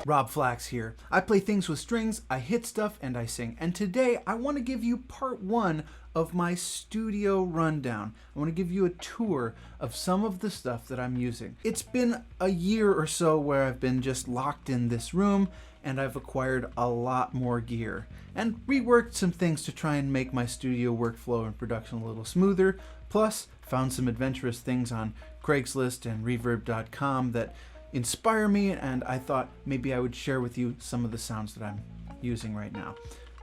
Rob Flax here. I play things with strings, I hit stuff, and I sing. And today I want to give you part one of my studio rundown. I want to give you a tour of some of the stuff that I'm using. It's been a year or so where I've been just locked in this room, and I've acquired a lot more gear and reworked some things to try and make my studio workflow and production a little smoother. Plus, found some adventurous things on Craigslist and Reverb.com that inspire me, and I thought maybe I would share with you some of the sounds that I'm using right now.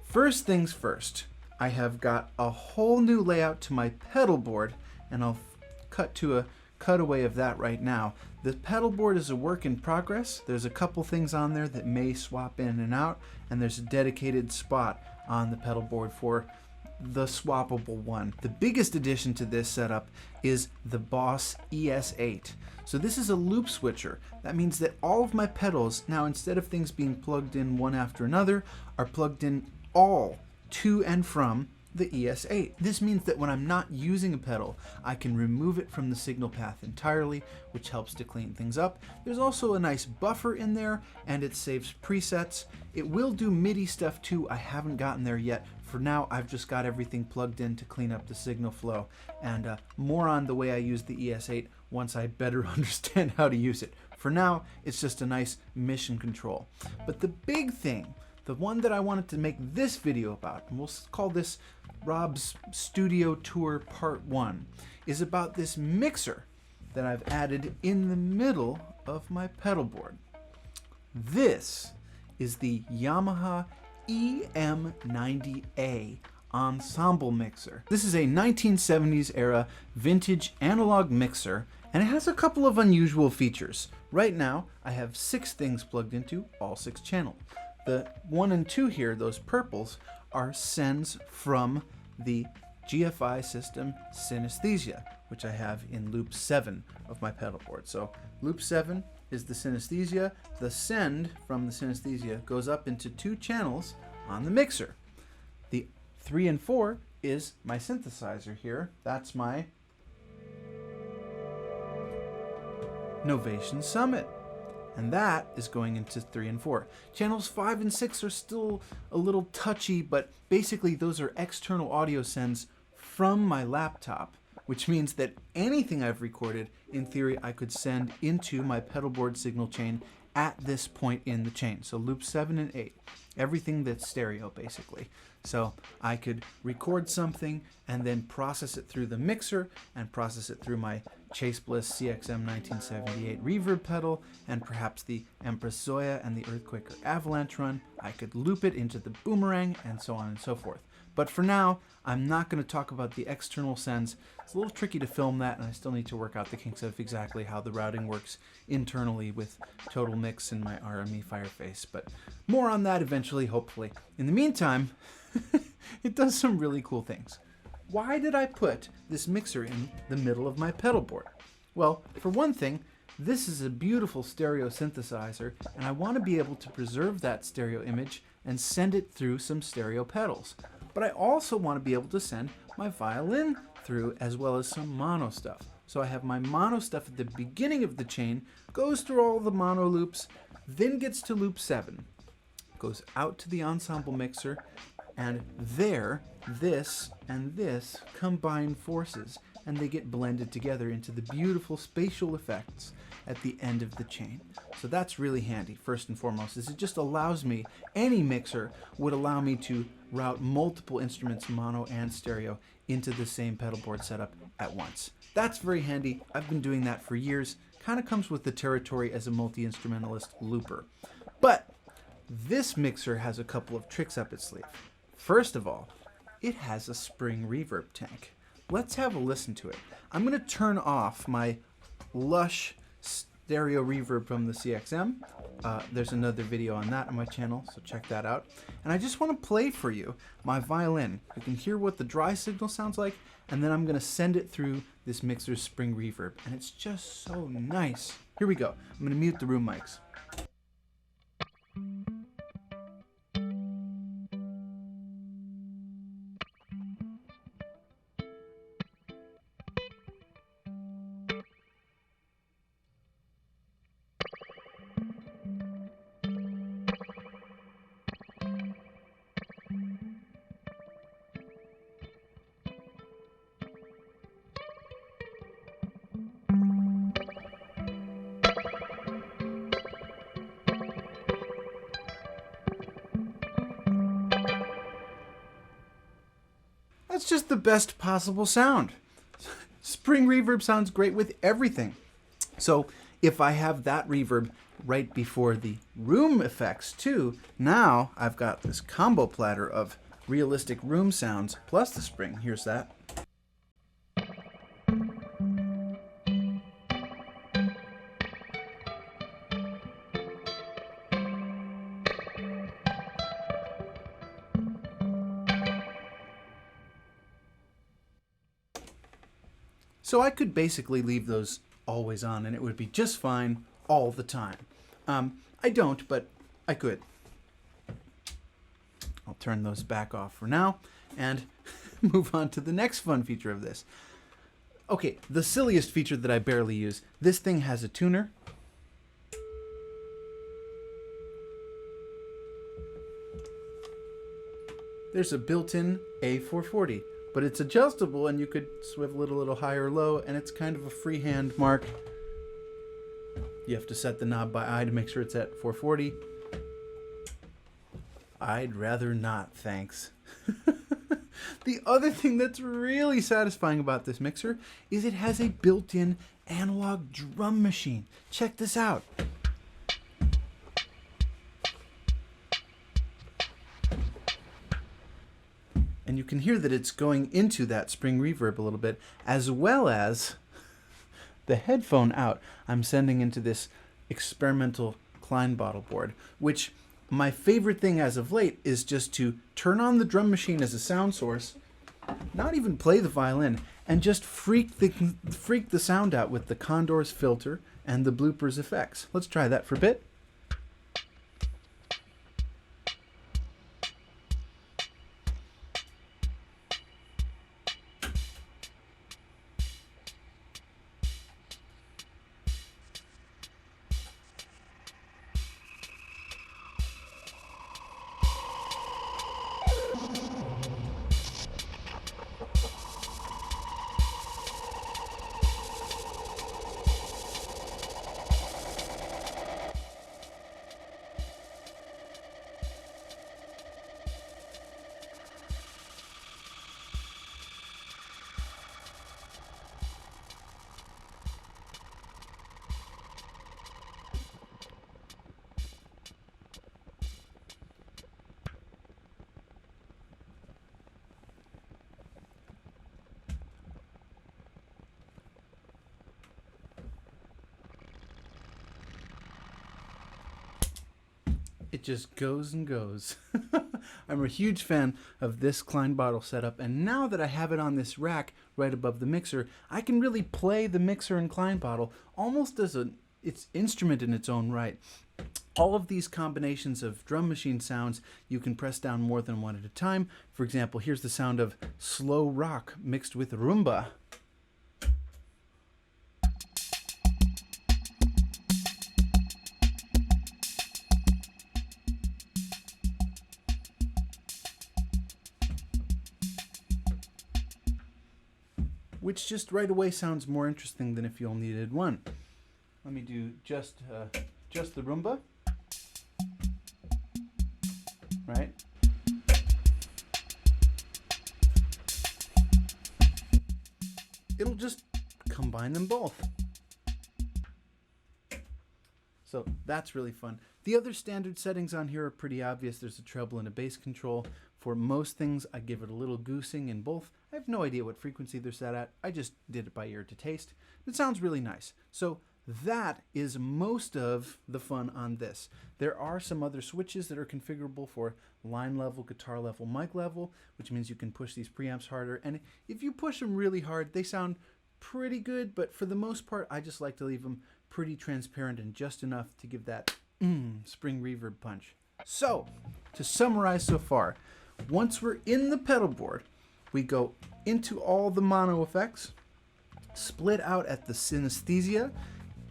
First things first, I have got a whole new layout to my pedal board, and I'll cut to a cutaway of that right now. The pedal board is a work in progress. There's a couple things on there that may swap in and out, and there's a dedicated spot on the pedal board for the swappable one. The biggest addition to this setup is the Boss ES8. So this is a loop switcher. That means that all of my pedals now, instead of things being plugged in one after another, are plugged in all to and from the ES8. This means that when I'm not using a pedal, I can remove it from the signal path entirely, which helps to clean things up. There's also a nice buffer in there, and it saves presets. It will do MIDI stuff too. I haven't gotten there yet. For now, I've just got everything plugged in to clean up the signal flow, and more on the way I use the ES8 once I better understand how to use it. For now, it's just a nice mission control. But the big thing, the one that I wanted to make this video about, and we'll call this Rob's Studio Tour Part 1, is about this mixer that I've added in the middle of my pedal board. This is the Yamaha EM90A Ensemble mixer. This is a 1970s era vintage analog mixer, and it has a couple of unusual features. Right now, I have 6 things plugged into, all 6 channels. The 1 and 2 here, those purples, are sends from the GFI system Synesthesia, which I have in loop 7 of my pedal board. So loop 7 is the Synesthesia. The send from the Synesthesia goes up into 2 channels on the mixer. The 3 and 4 is my synthesizer here. That's my Novation Summit. And that is going into 3 and 4. Channels 5 and 6 are still a little touchy, but basically those are external audio sends from my laptop, which means that anything I've recorded, in theory, I could send into my pedal board signal chain at this point in the chain. So loop 7 and 8, everything that's stereo basically. So I could record something and then process it through the mixer and process it through my Chase Bliss CXM 1978 reverb pedal and perhaps the Empress Zoya and the Earthquake or Avalanche run. I could loop it into the Boomerang and so on and so forth. But for now, I'm not going to talk about the external sends. It's a little tricky to film that, and I still need to work out the kinks of exactly how the routing works internally with Total Mix and my RME Fireface. But more on that eventually, hopefully. In the meantime, it does some really cool things. Why did I put this mixer in the middle of my pedal board? Well, for one thing, this is a beautiful stereo synthesizer, and I want to be able to preserve that stereo image and send it through some stereo pedals. But I also want to be able to send my violin through, as well as some mono stuff. So I have my mono stuff at the beginning of the chain, goes through all the mono loops, then gets to loop 7, goes out to the ensemble mixer, and there, this and this combine forces, and they get blended together into the beautiful spatial effects at the end of the chain. So that's really handy, first and foremost, is it just allows me, any mixer would allow me to route multiple instruments, mono and stereo, into the same pedal board setup at once. That's very handy. I've been doing that for years. Kind of comes with the territory as a multi-instrumentalist looper. But this mixer has a couple of tricks up its sleeve. First of all, it has a spring reverb tank. Let's have a listen to it. I'm going to turn off my lush stereo reverb from the CXM. There's another video on that on my channel, so check that out. And I just want to play for you my violin. You can hear what the dry signal sounds like, and then I'm going to send it through this mixer's spring reverb, and it's just so nice. Here we go. I'm going to mute the room mics. that's just the best possible sound. Spring reverb sounds great with everything. So if I have that reverb right before the room effects too, now I've got this combo platter of realistic room sounds plus the spring. Here's that. So I could basically leave those always on and it would be just fine all the time. I don't, but I could. I'll turn those back off for now and move on to the next fun feature of this. Okay, the silliest feature that I barely use. This thing has a tuner. There's a built-in A440. But it's adjustable and you could swivel it a little higher or low, and it's kind of a freehand mark. You have to set the knob by eye to make sure it's at 440. I'd rather not, thanks. The other thing that's really satisfying about this mixer is it has a built-in analog drum machine. Check this out. And you can hear that it's going into that spring reverb a little bit, as well as the headphone out I'm sending into this experimental Klein Bottle board, which my favorite thing as of late is just to turn on the drum machine as a sound source, not even play the violin, and just freak the sound out with the Condor's filter and the bloopers effects. Let's try that for a bit. It just goes and goes. I'm a huge fan of this Klein Bottle setup, and now that I have it on this rack right above the mixer, I can really play the mixer and Klein Bottle almost as its instrument in its own right. All of these combinations of drum machine sounds, you can press down more than one at a time. For example, here's the sound of slow rock mixed with rumba. Which just right away sounds more interesting than if you only needed one. Let me do just the rumba, right? It'll just combine them both. So that's really fun. The other standard settings on here are pretty obvious. There's a treble and a bass control. For most things, I give it a little goosing in both. I have no idea what frequency they're set at. I just did it by ear to taste. It sounds really nice. So that is most of the fun on this. There are some other switches that are configurable for line level, guitar level, mic level, which means you can push these preamps harder. And if you push them really hard, they sound pretty good, but for the most part, I just like to leave them pretty transparent and just enough to give that spring reverb punch. So, to summarize so far, once we're in the pedal board, we go into all the mono effects, split out at the synesthesia,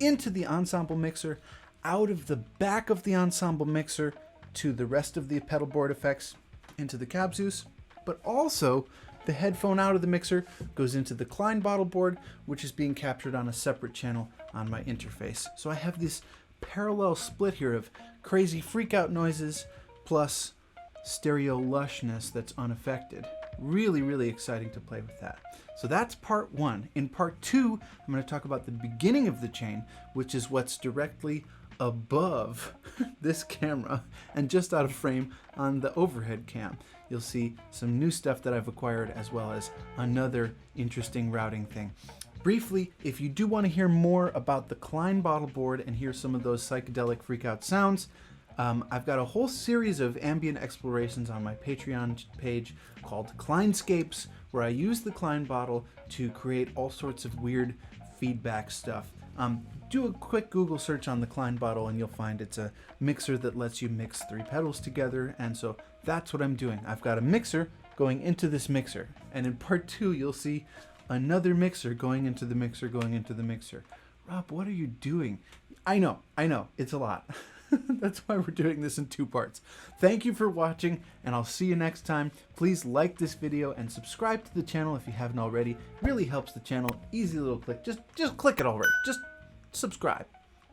into the ensemble mixer, out of the back of the ensemble mixer to the rest of the pedal board effects, into the Cabzus, but also the headphone out of the mixer goes into the Klein Bottle board, which is being captured on a separate channel on my interface. So I have this parallel split here of crazy freak out noises plus stereo lushness that's unaffected, really, really exciting to play with that. So that's part one. In part two, I'm going to talk about the beginning of the chain, which is what's directly above this camera and just out of frame on the overhead cam. You'll see some new stuff that I've acquired, as well as another interesting routing thing. Briefly, if you do want to hear more about the Klein Bottle board and hear some of those psychedelic freakout sounds, I've got a whole series of ambient explorations on my Patreon page called Kleinscapes, where I use the Klein Bottle to create all sorts of weird feedback stuff. Do a quick Google search on the Klein Bottle and you'll find it's a mixer that lets you mix 3 pedals together, and so that's what I'm doing. I've got a mixer going into this mixer, and in part 2 you'll see another mixer going into the mixer going into the mixer. Rob, what are you doing? I know, it's a lot. That's why we're doing this in 2 parts. Thank you for watching, and I'll see you next time. Please like this video and subscribe to the channel if you haven't already. It really helps the channel. Easy little click. Just click it already. Just subscribe.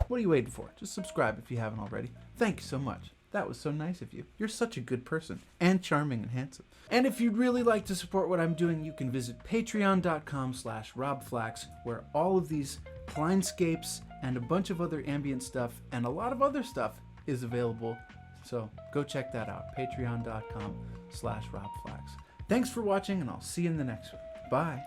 What are you waiting for? Just subscribe if you haven't already. Thank you so much. That was so nice of you. You're such a good person, and charming and handsome. And if you'd really like to support what I'm doing, you can visit patreon.com/RobFlax, where all of these Kleinscapes and a bunch of other ambient stuff and a lot of other stuff is available. So go check that out, patreon.com/RobFlax. Thanks for watching, and I'll see you in the next one. Bye.